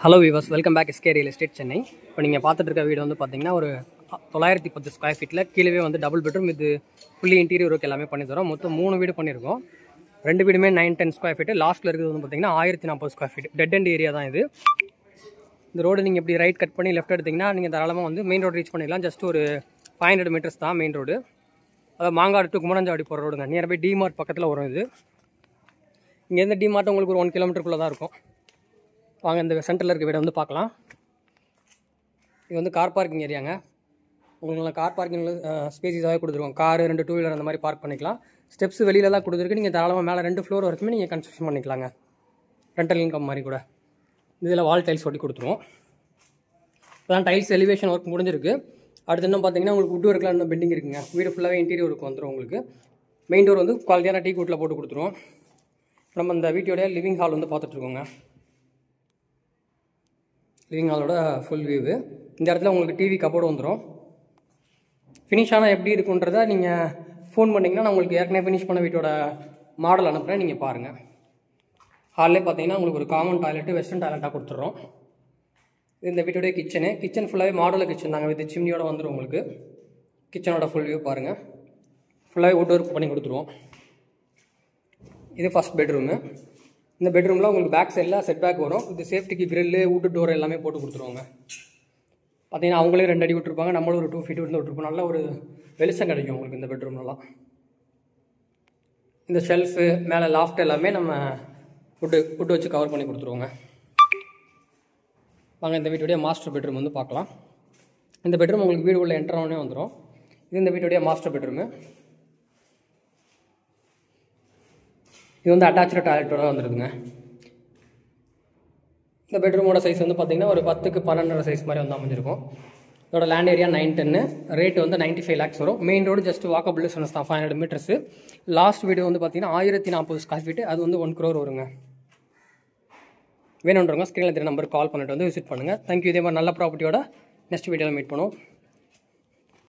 Hello viewers, welcome back SK real estate Chennai. இப்போ நீங்கள் பார்த்துட்டு இருக்க வீடு வந்து பார்த்தீங்கன்னா ஒரு 910 ஸ்கொயர் ஃபீட்டில் கீழே வந்து டபுள் பெட்ரூம் இது ஃபுல்லி இன்டீரியர் ஒர்க் எல்லாமே பண்ணி தரோம். மொத்தம் 3 வீடு பண்ணியிருக்கோம். 2 வீடுமே 910 ஸ்கொயர் ஃபீட்டு. லாஸ்ட்டில் இருக்கிறது வந்து பார்த்தீங்கன்னா 1040 square feet. Dead and area தான் இது. இந்த ரோடு நீங்கள் இப்படி ரைட் கட் பண்ணி லெஃப்ட் எடுத்திங்கன்னா நீங்கள் தாராளமாக வந்து மெயின் ரோடு ரீச் பண்ணிடலாம். ஜஸ்ட் ஒரு 500 மீட்டர்ஸ் தான் மெயின் ரோடு. அதாவது மாங்காடு டு குமரஞ்சாவடி போகிற ரோடுங்க. நியர்பை டிமார்ட் பக்கத்தில் வரும் இது. இங்கேருந்து டிமார்ட் உங்களுக்கு ஒரு 1 கிலோமீட்டருக்குள்ளே தான் இருக்கும். வாங்க இந்த சென்டரில் இருக்க வீடை வந்து பார்க்கலாம். இது வந்து கார் பார்க்கிங் ஏரியாங்க. உங்களுக்கு கார் பார்க்கிங்கில் ஸ்பேசிஸாகவே கொடுத்துருவோம். காரு 2 டூ வீலர் அந்த மாதிரி பார்க் பண்ணிக்கலாம். ஸ்டெப்ஸ் வெளியில் தான் கொடுத்துருக்கு. நீங்கள் தாராளமாக மேலே 2 ஃப்ளோர் வரைக்குமே நீங்கள் கன்ஸ்ட்ரக்ஷன் பண்ணிக்கலாங்க. ரெண்டல் இன்கம் மாதிரி கூட. இதில் வால் டைல்ஸ் ஒட்டி கொடுத்துருவோம். இப்போதான் டைல்ஸ் எலிவேஷன் ஒர்க் முடிஞ்சிருக்கு. அடுத்து இன்னும் பார்த்தீங்கன்னா உங்களுக்கு வுட் ஒர்க்கில் இன்னும் பெண்டிங் இருக்குங்க. வீடு ஃபுல்லாகவே இன்டீரியர் ஒர்க் வந்துடும் உங்களுக்கு. மெயின் டோர் வந்து குவாலிட்டியான டீ கூட்டில் போட்டு கொடுத்துருவோம். நம்ம இந்த வீட்டோடைய லிவிங் ஹால் வந்து பார்த்துட்ருக்கோங்க. லிவிங் ஹாலோட ஃபுல் வியூவு. இந்த இடத்துல உங்களுக்கு டிவி கப்போர்டு வந்துடும். ஃபினிஷ் ஆனால் எப்படி இருக்குன்றதை நீங்கள் ஃபோன் பண்ணிங்கன்னா நான் உங்களுக்கு ஏற்கனவே ஃபினிஷ் பண்ண வீட்டோட மாடல் அனுப்புகிறேன், நீங்கள் பாருங்கள். ஹாலிலே பார்த்தீங்கன்னா உங்களுக்கு ஒரு காமன் டாய்லெட்டு வெஸ்டர்ன் டாய்லெட்டாக கொடுத்துட்றோம். இந்த வீட்டோடைய கிச்சன் ஃபுல்லாகவே மாடல் கிச்சன் தாங்க. வித் சிம்னியோட வந்துடும் உங்களுக்கு. கிச்சனோட ஃபுல் வியூ பாருங்கள். ஃபுல்லாகவே வுட் ஒர்க் பண்ணி கொடுத்துருவோம். இது ஃபஸ்ட் பெட்ரூமு. இந்த பெட்ரூமில் உங்களுக்கு பேக் சைடில் செட் பேக் வரும். இது சேஃப்டிக்கு கிரில்லு வுட்டு டோர் எல்லாமே போட்டு கொடுத்துருவாங்க. பார்த்தீங்கன்னா அவங்களே 2 அடி விட்டுருப்பாங்க, நம்மளும் ஒரு 2 ஃபீட் வந்து விட்டுருப்போம். நல்ல ஒரு வெளிச்சம் கிடைக்கும் உங்களுக்கு இந்த பெட்ரூம்லாம். இந்த ஷெல்ஃபு மேலே லாஃப்ட் எல்லாமே நம்ம வுட்டு வச்சு கவர் பண்ணி கொடுத்துருவோங்க. வாங்க இந்த வீட்டுடைய மாஸ்டர் பெட்ரூம் வந்து பார்க்கலாம். இந்த பெட்ரூம் உங்களுக்கு வீடு உள்ள என்ட்ரானே வந்துடும். இது இந்த வீட்டுடைய மாஸ்டர் பெட்ரூமு. இது வந்து அட்டாச்சு டாய்லெட்டோட வந்துடுதுங்க. இந்த பெட்ரூமோட சைஸ் வந்து பார்த்திங்கன்னா ஒரு 10க்கு 12 சைஸ் மாதிரி வந்து அமைஞ்சிருக்கும். இதோட லேண்ட் ஏரியா 910. ரேட் வந்து 95 lakhs வரும். Main road just walkable distance தான், 500 மீட்டர்ஸு. லாஸ்ட் வீடு வந்து பார்த்திங்கன்னா 1040 ஸ்கொயர் ஃபீட்டு. அது வந்து 1 crore வருங்க. வேணுன்றவங்க ஸ்க்ரீனில் தெரிய நம்பருக்கு கால் பண்ணிட்டு வந்து விசிட் பண்ணுங்கள். தேங்க்யூ. இதே மாதிரி நல்ல ப்ராப்பர்ட்டியோட நெக்ஸ்ட் வீடியோவில் மீட் பண்ணுவோம்.